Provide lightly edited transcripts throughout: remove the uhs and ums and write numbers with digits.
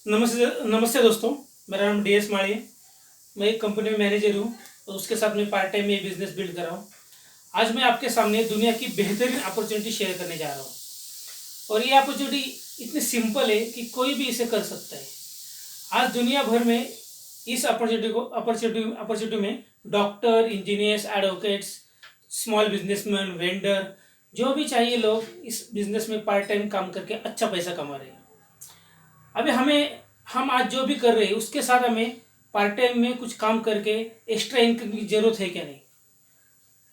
नमस्ते नमस्ते दोस्तों। मेरा नाम DS माड़ी है। मैं एक कंपनी में मैनेजर हूँ और उसके साथ मैं पार्ट टाइम में बिजनेस बिल्ड कर रहा हूँ। आज मैं आपके सामने दुनिया की बेहतरीन अपॉर्चुनिटी शेयर करने जा रहा हूँ और ये अपॉर्चुनिटी इतनी सिंपल है कि कोई भी इसे कर सकता है। आज दुनिया भर में इस अपॉर्चुनिटी में doctor, engineers, advocates, small businessman, vendor, जो भी चाहिए लोग इस बिजनेस में पार्ट टाइम काम करके अच्छा पैसा कमा रहे हैं। अभी हम आज जो भी कर रहे हैं उसके साथ हमें पार्ट टाइम में कुछ काम करके एक्स्ट्रा इनकम की ज़रूरत है क्या नहीं?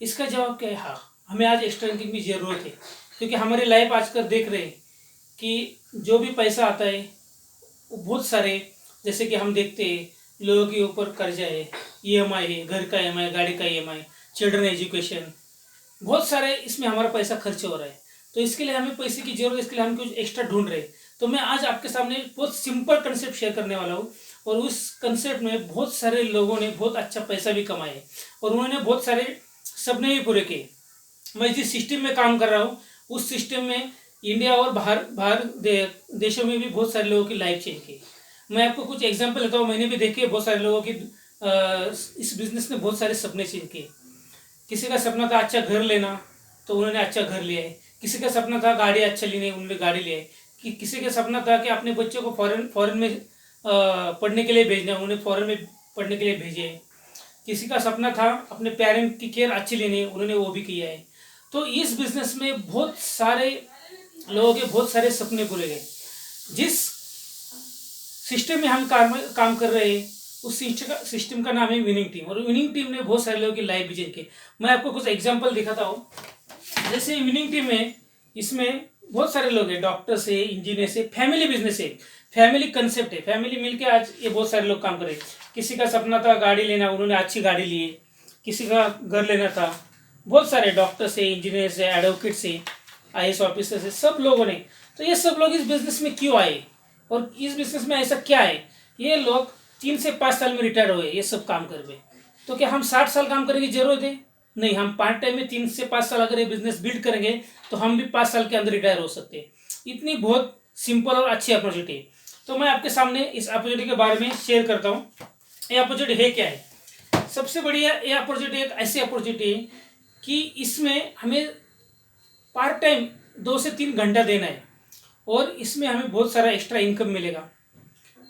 इसका जवाब क्या है? हाँ, हमें आज एक्स्ट्रा इनकम की ज़रूरत है, क्योंकि हमारी लाइफ आजकल देख रहे हैं कि जो भी पैसा आता है वो बहुत सारे, जैसे कि हम देखते हैं लोगों के ऊपर कर्जा है, EMI है, घर का EMI, गाड़ी का EMI, चिल्ड्रन एजुकेशन, बहुत सारे इसमें हमारा पैसा खर्च हो रहा है। तो इसके लिए हमें पैसे की जरूरत है, इसके लिए हम कुछ एक्स्ट्रा ढूंढ रहे हैं। तो मैं आज आपके सामने बहुत सिंपल कंसेप्ट शेयर करने वाला हूँ और उस कंसेप्ट में बहुत सारे लोगों ने बहुत अच्छा पैसा भी कमाए और उन्होंने बहुत सारे सपने भी पूरे किए। मैं जिस सिस्टम में काम कर रहा हूँ उस सिस्टम में इंडिया और बाहर बाहर देशों में भी बहुत सारे लोगों की लाइफ चेंज की। मैं आपको कुछ एग्जांपल लेता हूँ। मैंने भी देखे बहुत सारे लोगों की इस बिजनेस में बहुत सारे सपने चेंज किए। किसी का सपना था अच्छा घर लेना, तो उन्होंने अच्छा घर लिया है। किसी का सपना था गाड़ी अच्छा लेने, उन्होंने गाड़ी लिया है। कि किसी का सपना था कि अपने बच्चों को फॉरेन में पढ़ने के लिए भेजना, उन्होंने फॉरेन में पढ़ने के लिए भेजे है। किसी का सपना था अपने पेरेंट की केयर अच्छी लेनी है, उन्होंने वो भी किया है। तो इस बिजनेस में बहुत सारे लोगों के बहुत सारे सपने पूरे गए। जिस सिस्टम में हम काम कर रहे हैं उस सिस्टम का नाम है विनिंग टीम, और विनिंग टीम ने बहुत सारे लोगों की लाइफ भी चेंज की। मैं आपको कुछ एग्जांपल दिखाता हूँ। जैसे विनिंग टीम है, इसमें बहुत सारे लोग हैं, डॉक्टर्स है, इंजीनियर्स है, फैमिली बिजनेस है, फैमिली कंसेप्ट है, फैमिली मिलके आज ये बहुत सारे लोग काम कर रहे हैं। किसी का सपना था गाड़ी लेना, उन्होंने अच्छी गाड़ी ली है। किसी का घर लेना था। बहुत सारे डॉक्टर्स है, इंजीनियर्स है, एडवोकेट्स है, IAS ऑफिसर्स है, सब लोगों ने। तो ये सब लोग इस बिजनेस में क्यों आए और इस बिजनेस में ऐसा क्या है? ये लोग 3 से 5 साल में रिटायर हुए ये सब काम करके। तो क्या हम 60 साल काम करने की जरूरत है? नहीं, हम पार्ट टाइम में 3 से 5 साल अगर ये बिजनेस बिल्ड करेंगे तो हम भी 5 साल के अंदर रिटायर हो सकते हैं। इतनी बहुत सिंपल और अच्छी अपॉर्चुनिटी है। तो मैं आपके सामने इस अपॉर्चुनिटी के बारे में शेयर करता हूँ। ये अपॉर्चुनिटी है क्या है? सबसे बढ़िया ये अपॉर्चुनिटी एक ऐसी अपॉर्चुनिटी है कि इसमें हमें पार्ट टाइम 2 से 3 घंटा देना है और इसमें हमें बहुत सारा एक्स्ट्रा इनकम मिलेगा।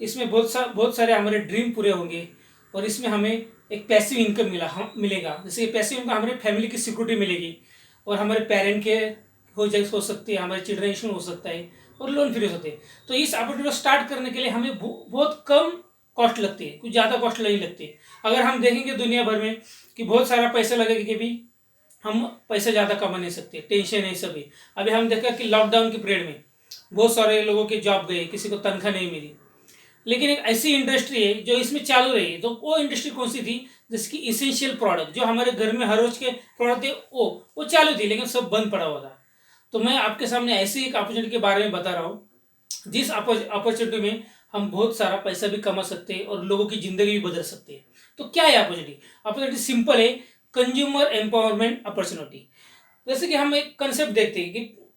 इसमें बहुत सारे हमारे ड्रीम पूरे होंगे और इसमें हमें एक पैसिव इनकम मिलेगा। जैसे पैसिव इनकम हमारे फैमिली की सिक्योरिटी मिलेगी और हमारे पेरेंट के हो सकती है, हमारे चिल्ड्रन इंश्योरेंस हो सकता है और लोन फ्री हो सकते हैं। तो इस अपॉर्चुनिटी को स्टार्ट करने के लिए हमें बहुत कम कॉस्ट लगती है, कुछ ज़्यादा कॉस्ट नहीं लगती। अगर हम देखेंगे दुनिया भर में कि बहुत सारा पैसा लगेगा कि भी हम पैसा ज़्यादा कमा नहीं सकते, टेंशन है सभी। अभी हम देखा कि लॉकडाउन के पीरियड में बहुत सारे लोगों के जॉब गए, किसी को तनख्वाह नहीं मिली। लेकिन एक ऐसी इंडस्ट्री है जो इसमें चालू रही। तो वो इंडस्ट्री कौन सी थी? जिसकी इसेंशियल प्रोडक्ट, जो हमारे घर में हर रोज के प्रोडक्ट थे, वो चालू थी, लेकिन सब बंद पड़ा हुआ था। तो मैं आपके सामने ऐसी एक अपॉर्चुनिटी के बारे में बता रहा हूँ जिस अपॉर्चुनिटी में हम बहुत सारा पैसा भी कमा सकते हैं और लोगों की जिंदगी भी बदल सकते हैं। तो क्या है अपॉर्चुनिटी? अपॉर्चुनिटी सिंपल है, कंज्यूमर एम्पावरमेंट अपॉर्चुनिटी। जैसे कि हम एक कंसेप्ट देखते हैं कि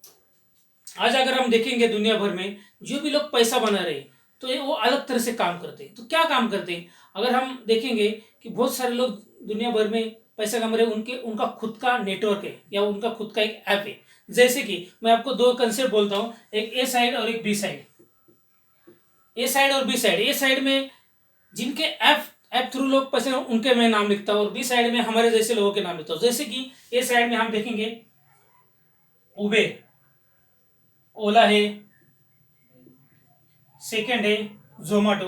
आज अगर हम देखेंगे दुनिया भर में जो भी लोग पैसा बना रहे हैं तो ये वो अलग तरह से काम करते हैं। तो क्या काम करते हैं? अगर हम देखेंगे कि बहुत सारे लोग दुनिया भर में पैसा कमा रहे हैं, उनका खुद का नेटवर्क है या उनका खुद का एक ऐप है। जैसे कि मैं आपको दो कंसेप्ट बोलता हूँ, एक ए साइड और एक बी साइड। ए साइड और बी साइड, ए साइड में जिनके ऐप ऐप थ्रू लोग पैसे उनके मैं नाम लिखता हूँ और बी साइड में हमारे जैसे लोगों के नाम लिखता हूँ। जैसे कि ए साइड में हम देखेंगे उबेर, ओला है, सेकंड है जोमेटो,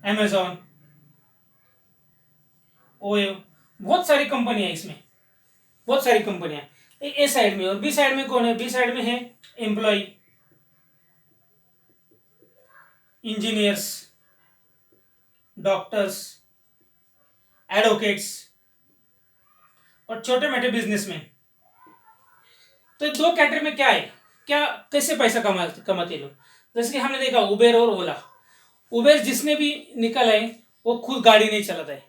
अमेजॉन, ओयो, बहुत सारी कंपनियां हैं इसमें, बहुत सारी कंपनियां ए साइड में। और बी साइड में कौन है? बी साइड में है एम्प्लॉय, इंजीनियर्स, डॉक्टर्स, एडवोकेट्स और छोटे मोटे बिजनेसमैन। तो ये दो कैटेगरी में क्या है, क्या कैसे पैसा कमाते लोग? जैसे कि हमने देखा उबेर और ओला। उबेर जिसने भी निकाला है वो खुद गाड़ी नहीं चलाता है।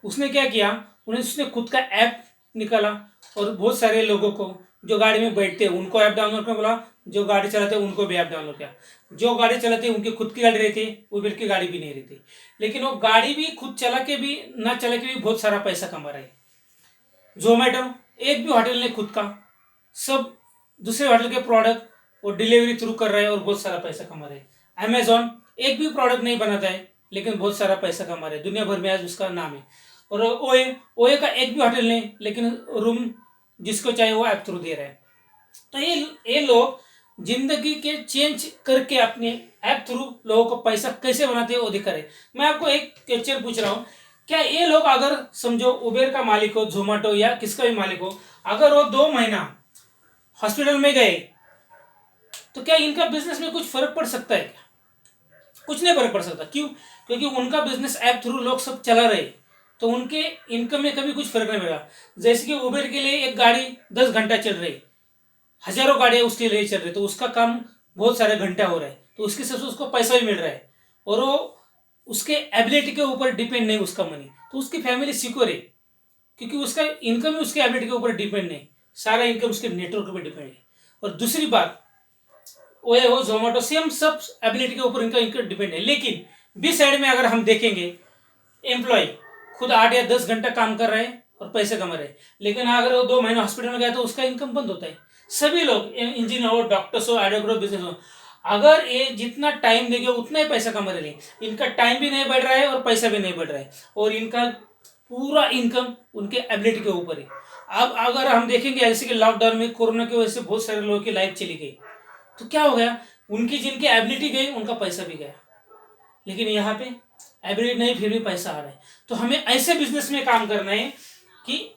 उसने क्या किया, उसने खुद का ऐप निकाला और बहुत सारे लोगों को जो गाड़ी में बैठते हैं उनको ऐप डाउनलोड करना बोला, जो गाड़ी चलाते हैं उनको भी ऐप डाउनलोड किया। जो गाड़ी चलाते हैं उनकी खुद की गाड़ी रहती है, उबेर की गाड़ी भी नहीं रहती, लेकिन वो गाड़ी भी खुद चला के भी ना चला के भी बहुत सारा पैसा कमा रहा है। जोमेटो, एक भी होटल नहीं खुद का, सब दूसरे होटल के प्रोडक्ट वो डिलीवरी थ्रू कर रहे हैं और बहुत सारा पैसा कमा रहे हैं। अमेजॉन एक भी प्रोडक्ट नहीं बनाता है लेकिन बहुत सारा पैसा कमा रहे हैं, दुनिया भर में आज उसका नाम है। और ओए ओए का एक भी होटल नहीं, लेकिन रूम जिसको चाहिए वो ऐप थ्रू दे रहा है। तो ये लोग जिंदगी के चेंज करके अपने ऐप थ्रू लोगों को पैसा कैसे बनाते हैं वो दिखा रहे। मैं आपको एक क्वेश्चन पूछ रहा हूँ, क्या ये लोग अगर समझो उबेर का मालिक हो, जोमेटो या किसका भी मालिक हो, अगर वो 2 महीना हॉस्पिटल में गए तो क्या इनका बिजनेस में कुछ फर्क पड़ सकता है? क्या कुछ नहीं फर्क पड़ सकता। क्यों? क्योंकि उनका बिजनेस ऐप थ्रू लोग सब चला रहे, तो उनके इनकम में कभी कुछ फर्क नहीं पड़ेगा। जैसे कि उबेर के लिए एक गाड़ी 10 घंटा चल रही, हजारों गाड़ियां उसके लिए चल रही, तो उसका काम बहुत सारे घंटा हो रहा है, तो उसके हिसाब से उसको पैसा भी मिल रहा है, और वो उसके एबिलिटी के ऊपर डिपेंड नहीं उसका मनी, तो उसकी फैमिली सिक्योर है, क्योंकि उसका इनकम ही उसके एबिलिटी के ऊपर डिपेंड नहीं, सारा इनकम उसके नेटवर्क पर डिपेंड है। और दूसरी बात, वो जोमेटो सेम सब एबिलिटी के ऊपर इनका इनकम डिपेंड है। लेकिन बी साइड में अगर हम देखेंगे, एम्प्लॉय खुद 8 या 10 घंटा काम कर रहे हैं और पैसे कमा रहे हैं, लेकिन अगर वो 2 महीने हॉस्पिटल में गया तो उसका इनकम बंद होता है। सभी लोग, इंजीनियर हो, डॉक्टर्स हो, एडवोकेट हो, बिजनेस हो, अगर ये जितना टाइम देंगे उतना ही पैसा कमा रहे हैं। इनका टाइम भी नहीं बढ़ रहा है और पैसा भी नहीं बढ़ रहा है, और इनका पूरा इनकम उनके एबिलिटी के ऊपर है। अब अगर हम देखेंगे ऐसे कि लॉकडाउन में कोरोना की वजह से बहुत सारे लोगों की लाइफ चली गई, तो क्या हो गया, उनकी जिनकी एबिलिटी गई उनका पैसा भी गया। लेकिन यहाँ पे एबिलिटी नहीं, फिर भी पैसा आ रहा है। तो हमें ऐसे बिजनेस में काम करना है कि,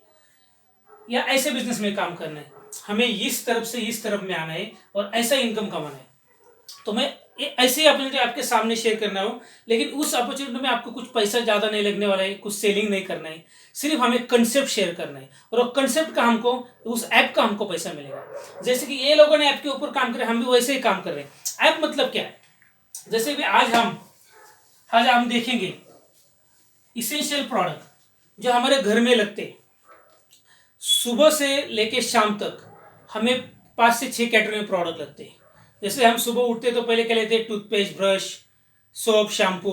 या ऐसे बिजनेस में काम करना है, हमें इस तरफ से इस तरफ में आना है और ऐसा इनकम कमाना है। तो मैं ऐसे ही अपॉर्चुनिटी आपके सामने शेयर करना हो, लेकिन उस अपॉर्चुनिटी में आपको कुछ पैसा ज़्यादा नहीं लगने वाला है, कुछ सेलिंग नहीं करना है, सिर्फ हमें कंसेप्ट शेयर करना है, और वो कंसेप्ट का हमको, उस ऐप का हमको पैसा मिलेगा। जैसे कि ये लोगों ने ऐप के ऊपर काम करे, हम भी वैसे ही काम कर रहे हैं। ऐप मतलब क्या है? जैसे कि आज हम देखेंगे इसेंशियल प्रोडक्ट जो हमारे घर में लगते हैं, सुबह से लेके शाम तक हमें 5 से 6 कैटेगरी में प्रोडक्ट लगते हैं। जैसे हम सुबह उठते तो पहले क्या लेते हैं, टूथपेस्ट, ब्रश, सोप, शैम्पू,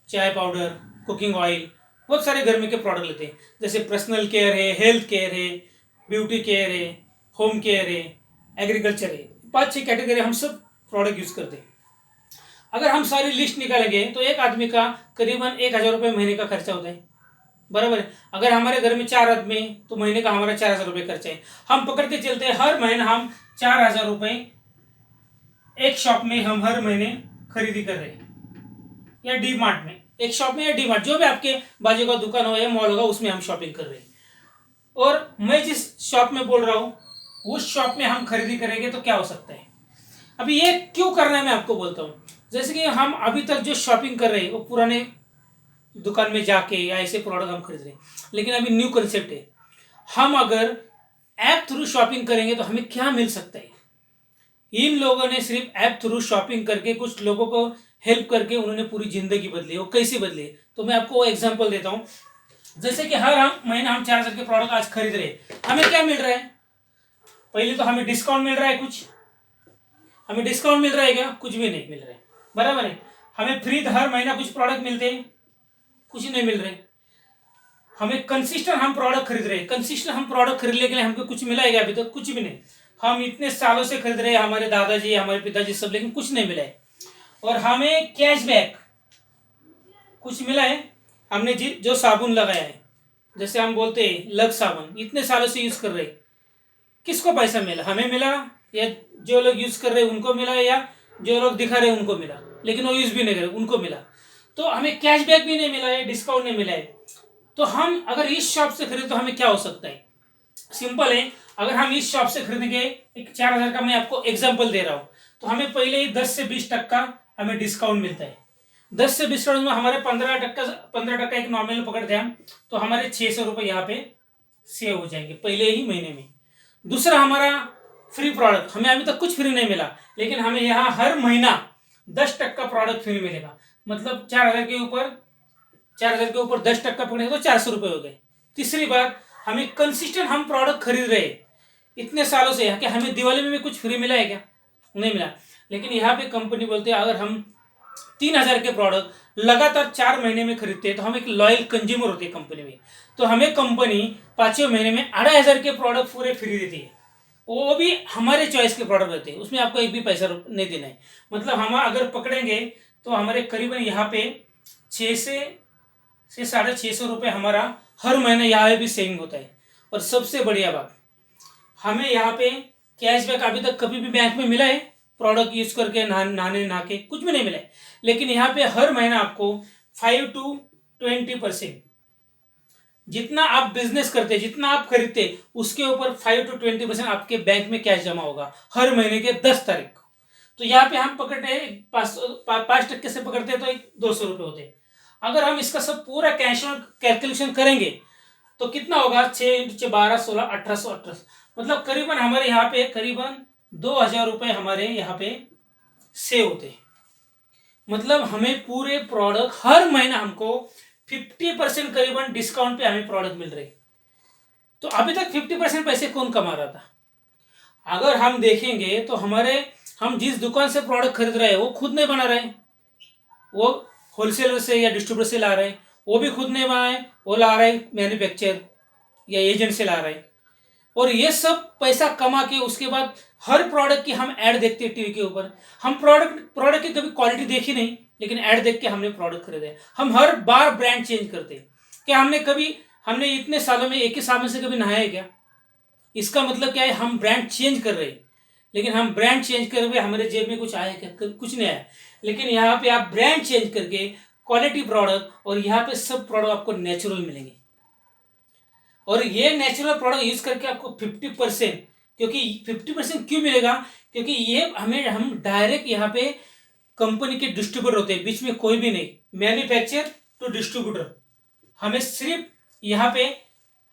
चाय पाउडर, कुकिंग ऑयल, बहुत सारे घर में के प्रोडक्ट लेते हैं। जैसे पर्सनल केयर है, हेल्थ केयर है, ब्यूटी केयर है, होम केयर है, एग्रीकल्चर है, 5-6 कैटेगरी हम सब प्रोडक्ट यूज करते हैं। अगर हम सारी लिस्ट निकालेंगे तो एक आदमी का करीबन 1,000 रुपये महीने का खर्चा होता है, बराबर है। अगर हमारे घर में 4 आदमी तो महीने का हमारा 4,000 रुपये खर्चा है। हम पकड़ के चलते हैं हर महीने हम 4,000 रुपये एक शॉप में हम हर महीने खरीदी कर रहे हैं, या डी मार्ट में, एक शॉप में या डी मार्ट, जो भी आपके बाजू का दुकान हो या मॉल होगा उसमें हम शॉपिंग कर रहे हैं। और मैं जिस शॉप में बोल रहा हूँ उस शॉप में हम खरीदी करेंगे तो क्या हो सकता है? अभी ये क्यों करना है मैं आपको बोलता हूँ। जैसे कि हम अभी तक जो शॉपिंग कर रहे हैं वो पुराने दुकान में जाके या ऐसे प्रोडक्ट हम खरीद रहे हैं, लेकिन अभी न्यू कंसेप्ट है, हम अगर ऐप थ्रू शॉपिंग करेंगे तो हमें क्या मिल सकता है। इन लोगों ने सिर्फ ऐप थ्रू शॉपिंग करके कुछ लोगों को हेल्प करके उन्होंने पूरी जिंदगी बदली। वो कैसे बदली? तो मैं आपको वो एग्जांपल देता हूँ। जैसे कि हर हम महीना हम 4,000 के प्रोडक्ट आज खरीद रहे हैं, हमें क्या मिल रहा है? पहले तो हमें डिस्काउंट मिल रहा है, कुछ हमें डिस्काउंट मिल रहा है क्या? कुछ भी नहीं मिल रहा है, बराबर है। हमें फ्री हर महीना कुछ प्रोडक्ट मिलते हैं, कुछ नहीं मिल रहे। हमें कंसिस्टेंट हम प्रोडक्ट खरीद रहे हैं, कंसिस्टेंट हम प्रोडक्ट खरीदने के लिए हमको कुछ मिला है क्या? अभी तक कुछ भी नहीं। हम इतने सालों से खरीद रहे हैं, हमारे दादाजी, हमारे पिताजी सब, लेकिन कुछ नहीं मिला है। और हमें कैशबैक कुछ मिला है। हमने जो साबुन लगाया है, जैसे हम बोलते हैं लक्स साबुन, इतने सालों से यूज कर रहे हैं, किसको पैसा मिला? हमें मिला, या जो लोग यूज कर रहे हैं उनको मिला, या जो लोग दिखा रहे हैं उनको मिला, लेकिन वो यूज भी नहीं कर रहे उनको मिला। तो हमें कैशबैक भी नहीं मिला है, डिस्काउंट नहीं मिला है। तो हम अगर इस शॉप से खरीदे तो हमें क्या हो सकता है? सिंपल है, अगर हम इस शॉप से खरीदेंगे, एक 4,000 का मैं आपको एग्जांपल दे रहा हूँ, तो हमें पहले ही 10 से 20% हमें डिस्काउंट मिलता है। 10 से 20% में हमारे 15% एक नॉमिनल पकड़ते हैं हम, तो हमारे 600 रुपये यहाँ पे सेव हो जाएंगे पहले ही महीने में। दूसरा, हमारा फ्री प्रोडक्ट, हमें अभी तक कुछ फ्री नहीं मिला, लेकिन हमें यहाँ हर महीना 10% प्रोडक्ट फ्री मिलेगा। मतलब 4,000 के ऊपर 10% पकड़ेंगे तो 400 रुपये हो गए। तीसरी बात, हमें कंसिस्टेंट हम प्रोडक्ट खरीद रहे हैं, इतने सालों से है कि हमें दिवाली में भी कुछ फ्री मिला है क्या? नहीं मिला। लेकिन यहाँ पे कंपनी बोलती है अगर हम 3,000 के प्रोडक्ट लगातार 4 महीने में खरीदते हैं तो हम एक लॉयल कंज्यूमर होते हैं कंपनी में, तो हमें कंपनी 5वें महीने में 2,500 के प्रोडक्ट पूरे फ्री देती है। वो भी हमारे चॉइस के प्रोडक्ट रहते हैं, उसमें आपको एक भी पैसा नहीं देना है। मतलब हम अगर पकड़ेंगे तो हमारे करीबन यहाँ पे 600 से 650 रुपये हमारा हर महीने यहाँ पे भी सेविंग होता है। और सबसे बढ़िया बात, हमें यहाँ पे कैशबैक अभी तक कभी भी बैंक में मिला है प्रोडक्ट यूज करके नहाने नहा के? कुछ भी नहीं मिला है। लेकिन यहाँ पे हर महीना आपको 5 to 20%, जितना आप बिजनेस करते हैं, जितना आप खरीदते हैं, उसके ऊपर 5 to 20% आपके बैंक में कैश जमा होगा हर महीने के 10 तारीख को। तो यहाँ पे हम पकड़ते हैं 5% से पकड़ते हैं तो 200 रुपये होते हैं। अगर हम इसका सब पूरा कैश ऑन कैलकुलेशन करेंगे तो कितना होगा? 6 × 12 16 1800, मतलब करीबन हमारे यहाँ पे करीबन 2,000 रुपये हमारे यहाँ पे सेव होते हैं। मतलब हमें पूरे प्रोडक्ट हर महीना हमको 50% करीबन डिस्काउंट पे हमें प्रोडक्ट मिल रहे। तो अभी तक 50% पैसे कौन कमा रहा था? अगर हम देखेंगे तो हम जिस दुकान से प्रोडक्ट खरीद रहे हैं वो खुद नहीं बना रहे, वो होलसेलर से या डिस्ट्रीब्यूटर से ला रहे हैं। वो भी खुद नहीं बनाए, वो ला रहे मैन्युफैक्चर या एजेंट से ला रहे हैं। और ये सब पैसा कमा के उसके बाद हर प्रोडक्ट की हम ऐड देखते हैं टीवी के ऊपर। हम प्रोडक्ट की कभी क्वालिटी देखी नहीं, लेकिन ऐड देख के हमने प्रोडक्ट खरीदे। हम हर बार ब्रांड चेंज करते हैं। क्या हमने इतने सालों में एक ही साबुन से कभी नहाया है क्या? इसका मतलब क्या है? हम ब्रांड चेंज कर रहे हैं। लेकिन हम ब्रांड चेंज कर हुए हमारे जेब में कुछ आया क्या? कुछ नहीं आया। लेकिन यहाँ पे आप ब्रांड चेंज करके क्वालिटी प्रोडक्ट, और यहाँ पे सब प्रोडक्ट आपको नेचुरल मिलेंगे। और ये नेचुरल प्रोडक्ट यूज करके आपको 50%, क्योंकि 50% क्यों मिलेगा? क्योंकि ये हम डायरेक्ट यहाँ पे कंपनी के डिस्ट्रीब्यूटर होते हैं, बीच में कोई भी नहीं। Manufacturer to distributor. हमें सिर्फ यहाँ पे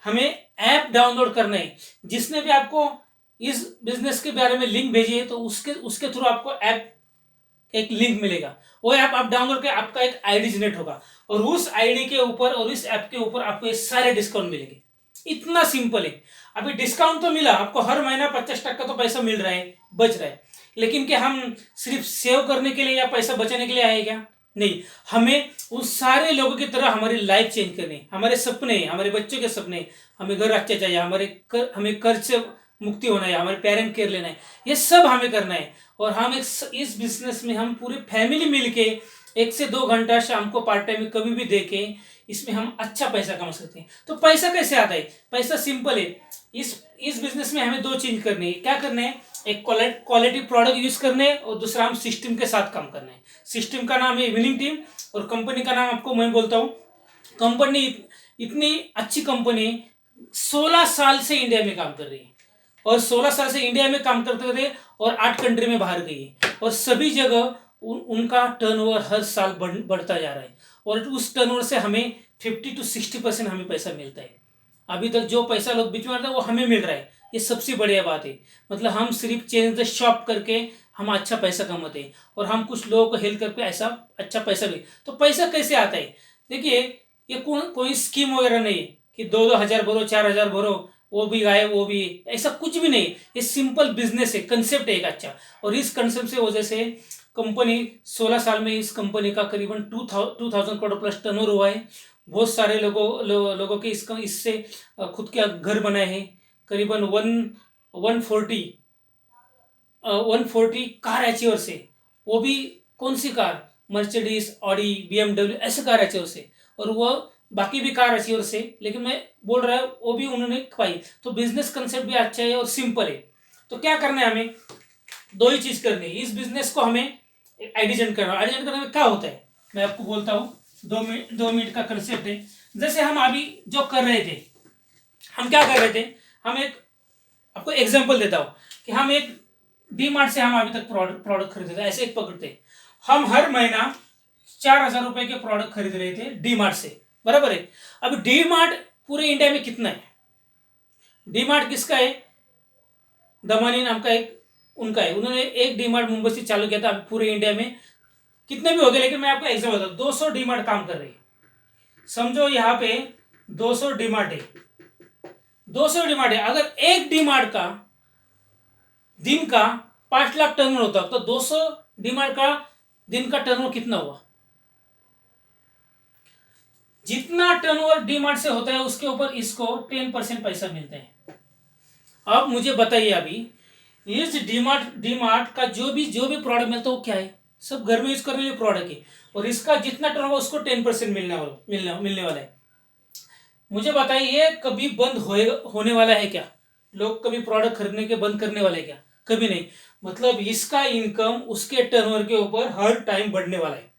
हमें ऐप डाउनलोड करना है। जिसने भी आपको इस बिजनेस के बारे में लिंक भेजी है तो उसके थ्रू आपको ऐप एक लिंक मिलेगा। वो ऐप आप डाउनलोड कर आपका एक आईडी जनरेट होगा, और उस आईडी के ऊपर और इस ऐप के ऊपर आपको ये सारे डिस्काउंट मिलेंगे। इतना सिंपल है। अभी डिस्काउंट तो मिला आपको, हर महीना 50% तो पैसा मिल रहा है, बच रहा है। लेकिन क्या हम सिर्फ सेव करने के लिए या पैसा बचाने के लिए आए क्या? नहीं। हमें उस सारे लोगों की तरह हमारी लाइफ चेंज करनी, हमारे सपने, हमारे बच्चों के सपने, हमें घर अच्छे चाहिए, हमें कर्ज से मुक्ति होना है, हमारे पेरेंट केयर लेना है, ये सब हमें करना है। और हम इस बिजनेस में हम पूरे फैमिली मिलके 1 से 2 घंटा शाम को पार्ट टाइम में कभी भी देखें, इसमें हम अच्छा पैसा कमा सकते हैं। तो पैसा कैसे आता है? पैसा सिंपल है। इस बिजनेस में हमें 2 चीज करनी है। क्या करना है? एक क्वालिटी प्रोडक्ट यूज करने, और दूसरा हम सिस्टम के साथ काम करना है। सिस्टम का नाम है विनिंग टीम, और कंपनी का नाम आपको मैं बोलता हूँ। कंपनी इतनी अच्छी कंपनी 16 साल से इंडिया में काम कर रही है, और 16 साल से इंडिया में काम करते थे, और 8 कंट्री में बाहर गई है, और सभी जगह उनका टर्नओवर हर साल बढ़ता जा रहा है। और उस टर्नओवर से हमें 50 to 60% हमें पैसा मिलता है। अभी तक जो पैसा लोग बीच में आता है वो हमें मिल रहा है। ये सबसे बढ़िया बात है। मतलब हम सिर्फ चेंज द शॉप करके हम अच्छा पैसा कमाते हैं, और हम कुछ लोगों को हेल्प करके ऐसा अच्छा पैसा भी। तो पैसा कैसे आता है? देखिए, ये कोई स्कीम वगैरह नहीं है कि 2,000 भरो, 4,000 भरो, वो भी आए वो भी, ऐसा कुछ भी नहीं। ये सिंपल बिजनेस है, कंसेप्ट है एक अच्छा। और इस कंसेप्ट से वजह से कंपनी 16 साल में इस कंपनी का करीबन 2,000 करोड़ प्लस टर्नओवर हुआ है। बहुत सारे लोगों के इससे खुद के घर बनाए हैं। करीबन 140 कार अचीवर से, वो भी कौन सी कार? मर्सिडीज, ऑडी, BMW, ऐसे कार अचीवर से, और वो बाकी भी कार अचीवर से। लेकिन मैं बोल रहा हूँ वो भी उन्होंने पाई। तो बिजनेस कंसेप्ट भी अच्छा है और सिंपल है। तो क्या करना है? हमें 2 ही चीज करनी है। इस बिजनेस को हमें आइडिजेंट करना। आइडिजेंट करने में क्या होता है मैं आपको बोलता हूँ। 2 मिनट का कंसेप्ट है। जैसे हम अभी जो कर रहे थे, हम क्या कर रहे थे? आपको एग्जांपल देता हूँ कि हम एक डीमार्ट से हम अभी तक प्रोडक्ट खरीदते थे। ऐसे एक पकड़ते, हम हर महीना 4,000 रुपए के प्रोडक्ट खरीद रहे थे डीमार्ट से, बराबर है। अब डीमार्ट पूरे इंडिया में कितना है? डीमार्ट किसका है? दमानी नाम का एक उनका है। उन्होंने एक डीमार्ट मुंबई से चालू किया था। अभी पूरे इंडिया में कितने भी हो गए, लेकिन मैं आपको एग्जांपल बताता हूँ। 200 डीमार्ट काम कर रही है। समझो यहाँ पे 200 डीमार्ट है। 200 डीमार्ट है। अगर एक डीमार्ट का दिन का 5 लाख टर्नओवर होता है, तो 200 डीमार्ट का दिन का टर्नओवर कितना हुआ? जितना टर्नओवर डीमार्ट से होता है उसके ऊपर इसको 10% पैसा मिलता है। अब मुझे बताइए, अभी इस डीमार्ट डीमार्ट का जो भी प्रोडक्ट मिलता है वो क्या है? सब घर में यूज करने वाले प्रोडक्ट है, और इसका जितना टर्नओवर उसको 10% मिलने वाला है। मुझे बताइए, ये कभी बंद होने वाला है क्या? लोग कभी प्रोडक्ट खरीदने के बंद करने वाले हैं क्या? कभी नहीं। मतलब इसका इनकम उसके टर्नओवर के ऊपर हर टाइम बढ़ने वाला है।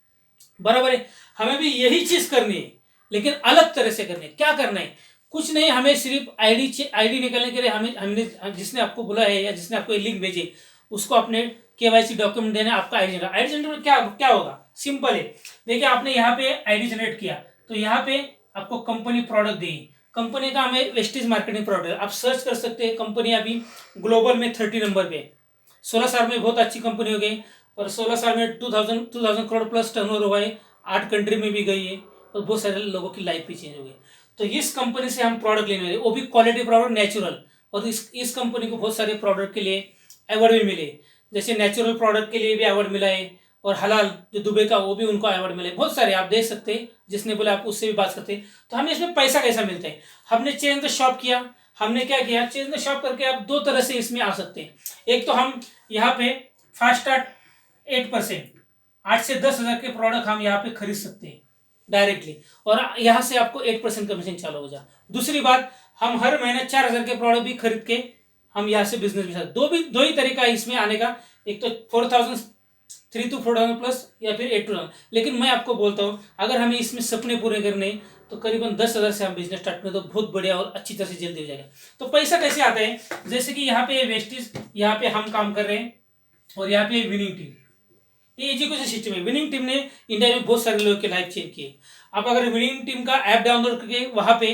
बराबर है। हमें भी यही चीज करनी है, लेकिन अलग तरह से करनी है। क्या करना है? कुछ नहीं, हमें सिर्फ आईडी निकालने के लिए हमें हमने जिसने आपको बोला है या जिसने आपको लिंक भेजी उसको अपने केवाईसी डॉक्यूमेंट देना है। आपका आईडी जनरेट में क्या क्या होगा? सिंपल है। देखिए, आपने यहाँ पे आईडी जनरेट किया तो यहाँ पे आपको कंपनी प्रोडक्ट देगी। कंपनी का हमें वेस्टेज मार्केटिंग प्रोडक्ट, आप सर्च कर सकते हैं। कंपनी अभी ग्लोबल में 30 नंबर पे, 16 साल में बहुत अच्छी कंपनी हो गई, और 16 साल में 2000 करोड़ प्लस टर्नओवर हुआ है। 8 कंट्री में भी गई है, और बहुत सारे लोगों की लाइफ भी चेंज हो गई। तो इस कंपनी से हम प्रोडक्ट लेने वाले, वो भी क्वालिटी प्रोडक्ट, नेचुरल। और इस कंपनी को बहुत सारे प्रोडक्ट के लिए अवार्ड भी मिले, जैसे नेचुरल प्रोडक्ट के लिए भी अवार्ड मिला है, और हलाल जो दुबई का वो भी उनको अवार्ड मिले। बहुत सारे आप देख सकते हैं, जिसने बोला आप उससे भी बात करते हैं। तो हमें इसमें पैसा कैसा मिलता है? हमने चेंज द शॉप किया। हमने क्या किया? चेंज द शॉप करके आप दो तरह से इसमें आ सकते हैं। एक तो हम यहाँ पे फास्ट स्टार्ट 8%, 8 से 10 हज़ार के प्रोडक्ट हम यहाँ पे खरीद सकते हैं डायरेक्टली, और यहाँ से आपको 8% कमीशन चालू हो जाए। दूसरी बात, हम हर महीने 4 हज़ार के प्रोडक्ट भी खरीद के हम यहाँ से बिजनेस भी सकते। दो ही तरीका है इसमें आने का। एक तो 4000, 3 to 4,000 प्लस, या फिर 8 to 9। लेकिन मैं आपको बोलता हूँ, अगर हमें इसमें सपने पूरे करने तो करीबन 10 हज़ार से हम बिजनेस स्टार्ट करें तो बहुत बढ़िया और अच्छी तरह से जल्दी हो जाएगा। तो पैसा कैसे आता है? जैसे कि यहाँ पे वेस्टेज, यहाँ पे हम काम कर रहे हैं, और यहाँ पे विनिंग टीम। ये एजुकेशन सिस्टम है। विनिंग टीम ने इंडिया में बहुत सारे लोगों की लाइफ चेंज की है। आप अगर विनिंग टीम का ऐप डाउनलोड करके वहाँ पे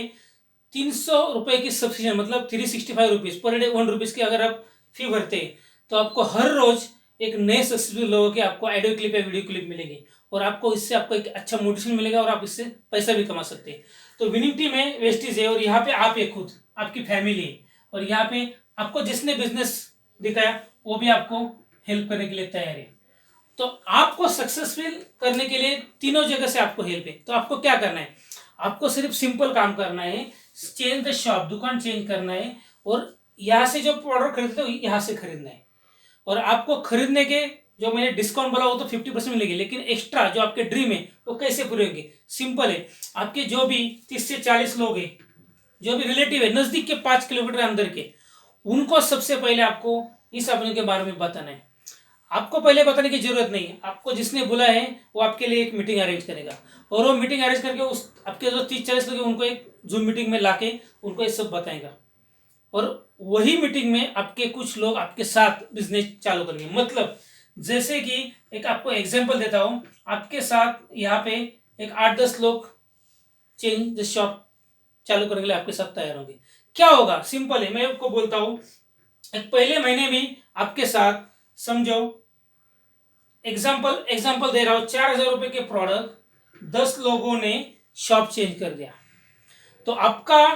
300 रुपए की सब्सिडी, मतलब 365 रुपीज़ पर डे, 1 रुपीज़ की अगर आप फी भरते हैं तो आपको हर रोज एक नए सक्सेसफुल लोगों के आपको ऑडियो क्लिप या वीडियो क्लिप मिलेगी, और आपको इससे आपको एक अच्छा मोटिवेशन मिलेगा, और आप इससे पैसा भी कमा सकते हैं। तो विनिंग टीम है, वेस्टीज है, और यहाँ पे आप एक खुद आपकी फैमिली है, और यहाँ पे आपको जिसने बिजनेस दिखाया वो भी आपको हेल्प करने के लिए तैयार है। तो आपको सक्सेसफुल करने के लिए तीनों जगह से आपको हेल्प है। तो आपको क्या करना है? आपको सिर्फ सिंपल काम करना है, चेंज द शॉप, दुकान चेंज करना है, और यहाँ से जो प्रोडक्ट खरीदते हो यहाँ से खरीदना है। और आपको खरीदने के जो मैंने डिस्काउंट बोला वो तो 50% मिलेगी, लेकिन एक्स्ट्रा जो आपके ड्रीम है वो कैसे पूरे होंगे? सिंपल है। आपके जो भी 30 से 40 लोग हैं, जो भी रिलेटिव है नजदीक के 5 किलोमीटर अंदर के, उनको सबसे पहले आपको इस अपने के बारे में बताना है। आपको पहले बताने की जरूरत नहीं है। आपको जिसने बुलाया है वो आपके लिए एक मीटिंग अरेंज करेगा, और वो मीटिंग अरेंज करके उस आपके जो 30-40 लोग हैं उनको एक जूम मीटिंग में लाके उनको ये सब बताएगा, और वही मीटिंग में आपके कुछ लोग आपके साथ बिजनेस चालू करेंगे। मतलब जैसे कि एक आपको एग्जांपल देता हूँ, आपके साथ यहाँ पे एक 8-10 लोग चेंज द शॉप चालू करने के लिए आपके साथ तैयार होंगे। क्या होगा? सिंपल है, मैं आपको बोलता हूँ। एक पहले महीने में आपके साथ, समझो एग्जाम्पल दे रहा हूं, 4,000 रुपए के प्रोडक्ट 10 लोगों ने शॉप चेंज कर दिया, तो आपका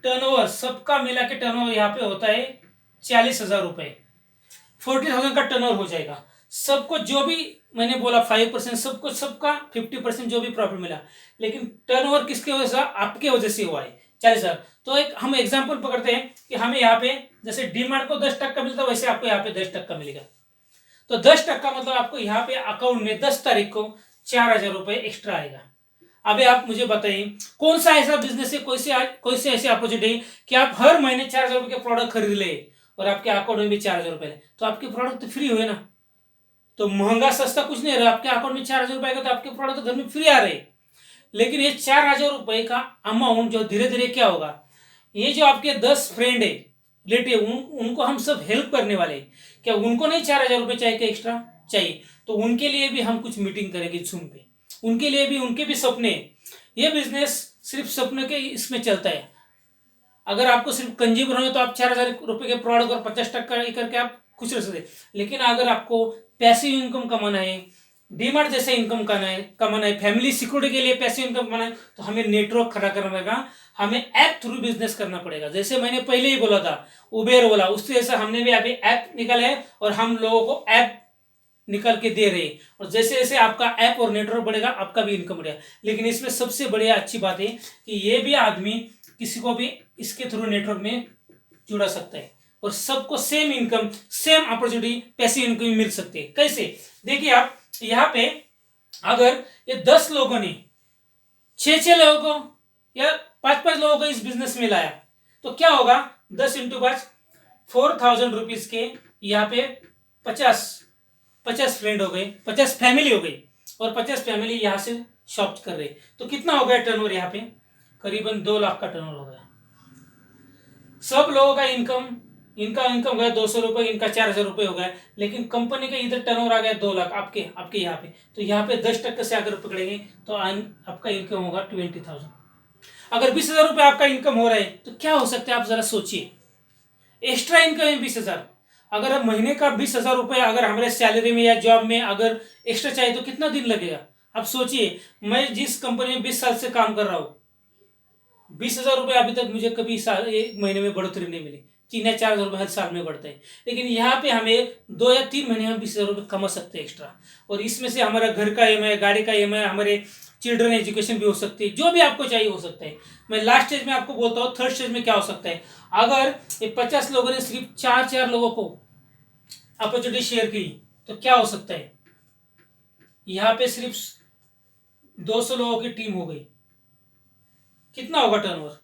टर्नओवर सबका मिला के टर्नओवर यहाँ पे होता है 40,000 रुपए। 40,000 का टर्नओवर हो जाएगा। सबको जो भी मैंने बोला 5%, सबको सबका 50% जो भी प्रॉफिट मिला, लेकिन टर्नओवर किसके वजह से? आपके वजह से हुआ है 40,000। तो एक हम एग्जाम्पल पकड़ते हैं कि हमें यहाँ पे जैसे डीमार्ट को 10% मिलता है, वैसे आपको यहाँ पे 10% मिलेगा। तो 10% मतलब आपको यहाँ पे अकाउंट में 10 तारीख को 4,000 रुपए एक्स्ट्रा आएगा। अभी आप मुझे बताइए, कौन सा ऐसा बिजनेस है, कोई सी ऐसी अपॉर्चुनिटी है कि आप हर महीने 4,000 रुपए के प्रोडक्ट खरीद ले और आपके अकाउंट में भी 4,000 रुपए ले? तो आपके प्रोडक्ट तो फ्री हुए ना। तो महंगा सस्ता कुछ नहीं रहा, आपके अकाउंट में 4,000 रुपए का, तो आपके प्रोडक्ट तो घर में फ्री आ रहे। लेकिन ये 4,000 रुपए का अमाउंट जो धीरे धीरे क्या होगा, ये जो आपके 10 फ्रेंड है, रिलेटिव, उनको हम सब हेल्प करने वाले हैं। क्या उनको नहीं 4,000 रुपए चाहिए? क्या एक्स्ट्रा चाहिए? तो उनके लिए भी हम कुछ मीटिंग करेंगे जूम पे। उनके लिए भी, उनके भी सपने। ये बिजनेस सिर्फ सपने के इसमें चलता है। अगर आपको सिर्फ कंज्यूमर हो तो आप 4,000 रुपए के प्रोडक्ट और 50% करके आप खुश रह सकते। लेकिन अगर आपको पैसिव इनकम कमाना है, डीमार्ट जैसे इनकम कमाना है, फैमिली सिक्योरिटी के लिए पैसे इनकम कमाना है, तो हमें नेटवर्क खड़ा करना पड़ेगा, हमें ऐप थ्रू बिजनेस करना पड़ेगा। जैसे मैंने पहले ही बोला था, उबेर बोला, उससे जैसा हमने भी अभी ऐप निकाला है और हम लोगों को ऐप निकल के दे रहे हैं। और जैसे जैसे आपका ऐप और नेटवर्क बढ़ेगा, आपका भी इनकम बढ़ेगा। लेकिन इसमें सबसे बढ़िया अच्छी बात है कि ये भी आदमी किसी को भी इसके थ्रू नेटवर्क में जुड़ा सकता है और सबको सेम इनकम, सेम अपॉर्चुनिटी, पैसे इनकम मिल सकती है। कैसे? देखिए आप यहाँ पे, अगर ये 10 लोगों ने 6 लोगों को या 5 लोगों को इस बिजनेस में लाया, तो क्या होगा? 10 इंटू 5, 4000 रुपीज के यहाँ पे 50 फ्रेंड हो गए, 50 फैमिली हो गई, और 50 फैमिली यहाँ से शॉप कर रहे। तो कितना हो गया टर्नओवर? यहाँ पे करीबन 2 लाख का टर्नओवर हो गया। सब लोगों का इनकम, इनका इनकम गया 200 रुपये, इनका 4000 रुपये हो गया। लेकिन कंपनी का इधर टर्नओवर आ गया 2 लाख आपके यहाँ पे। तो यहाँ पे 10% से अगर पकड़ेंगे तो आपका इनकम होगा 20,000। अगर 20,000 रुपये आपका इनकम हो रहा है तो क्या हो सकता है? आप जरा सोचिए। एक्स्ट्रा इनकम है 20,000। अगर अब महीने का 20,000 रुपये अगर हमारे सैलरी में या जॉब में अगर एक्स्ट्रा चाहिए तो कितना दिन लगेगा? आप सोचिए, मैं जिस कंपनी में 20 साल से काम कर रहा हूँ, 20,000 रुपये अभी तक मुझे कभी एक महीने में बढ़ोतरी नहीं मिली। 3 या 4,000 रुपये हर साल में बढ़ते हैं। लेकिन यहाँ पे हमें 2 या 3 महीने में 20,000 रुपये कमा सकते हैं एक्स्ट्रा। और इसमें से हमारा घर का EMI, गाड़ी का EMI, हमारे चिल्ड्रन एजुकेशन भी हो सकती है, जो भी आपको चाहिए हो सकता है। मैं लास्ट स्टेज में आपको बोलता हूँ, थर्ड स्टेज में क्या हो सकता है। अगर ये 50 लोगों ने सिर्फ 4 लोगों को अपॉर्चुनिटी शेयर की तो क्या हो सकता है? यहाँ पे सिर्फ 200 लोगों की टीम हो गई, कितना होगा टर्नओवर?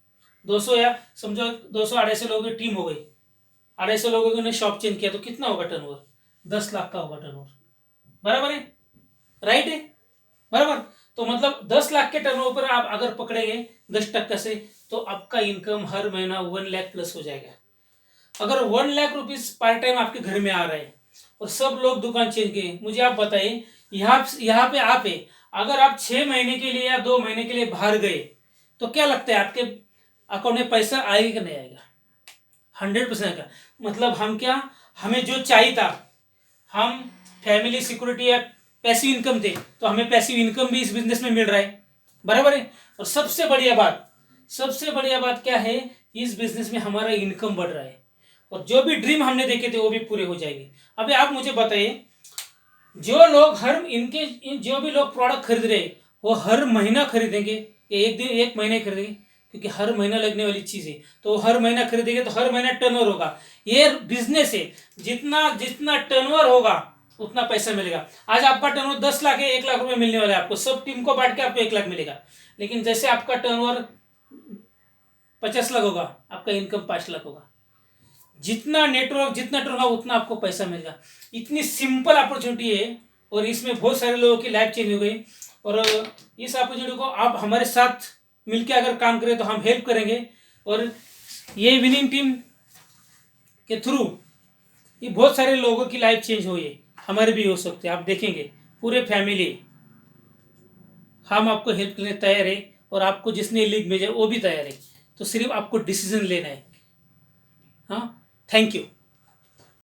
200 या समझो 200-250 लोगों की टीम हो गई, 250 लोगों ने शॉप चेंज किया तो कितना होगा टर्नओवर? 10 लाख का होगा टर्नओवर। बराबर है? राइट है? बराबर। तो मतलब 10 लाख के टर्नओवर पर आप अगर पकड़ेंगे 10% से, तो आपका इनकम हर महीना 1 लाख प्लस हो जाएगा। अगर 1 लाख रुपीज पार्ट टाइम आपके घर में आ रहा है और सब लोग दुकान चेंज किए, मुझे आप बताइए, यहाँ पे आप है, अगर आप 6 महीने के लिए या 2 महीने के लिए बाहर गए तो क्या लगता है आपके अकाउंट में पैसा आएगा कि नहीं आएगा? 100% का मतलब हम क्या, हमें जो चाहिए था, हम फैमिली सिक्योरिटी या पैसिव इनकम थे, तो हमें पैसिव इनकम भी इस बिजनेस में मिल रहा है। बराबर है? और सबसे बढ़िया बात क्या है, इस बिजनेस में हमारा इनकम बढ़ रहा है और जो भी ड्रीम हमने देखे थे वो भी पूरे हो जाएंगे। अभी आप मुझे बताइए, जो लोग जो भी लोग प्रोडक्ट खरीद रहे हैं, वो हर महीना खरीदेंगे या एक महीने खरीदेंगे? क्योंकि हर महीना लगने वाली चीज है, तो हर महीना खरीदेंगे तो हर महीना टर्नओवर होगा। ये बिजनेस है, जितना जितना टर्नओवर होगा उतना पैसा मिलेगा। आज आपका टर्नओवर 10 लाख है, 1 लाख रुपए मिलने वाला है आपको, सब टीम को बांट के आपको 1 लाख मिलेगा। लेकिन जैसे आपका टर्नओवर 50 लाख होगा, आपका इनकम 5 लाख होगा। जितना नेटवर्क, जितना टर्नओवर, उतना आपको पैसा मिलेगा। इतनी सिंपल अपॉर्चुनिटी है और इसमें बहुत सारे लोगों की लाइफ चेंज हो गई। और इस अपॉर्चुनिटी को आप हमारे साथ मिलकर अगर काम करें तो हम हेल्प करेंगे। और ये विनिंग टीम के थ्रू ये बहुत सारे लोगों की लाइफ चेंज हुई है, हमारे भी हो सकते हैं। आप देखेंगे पूरे फैमिली, हम आपको हेल्प करने तैयार है और आपको जिसने लिंक भेजा वो भी तैयार है। तो सिर्फ आपको डिसीजन लेना है। हाँ, थैंक यू।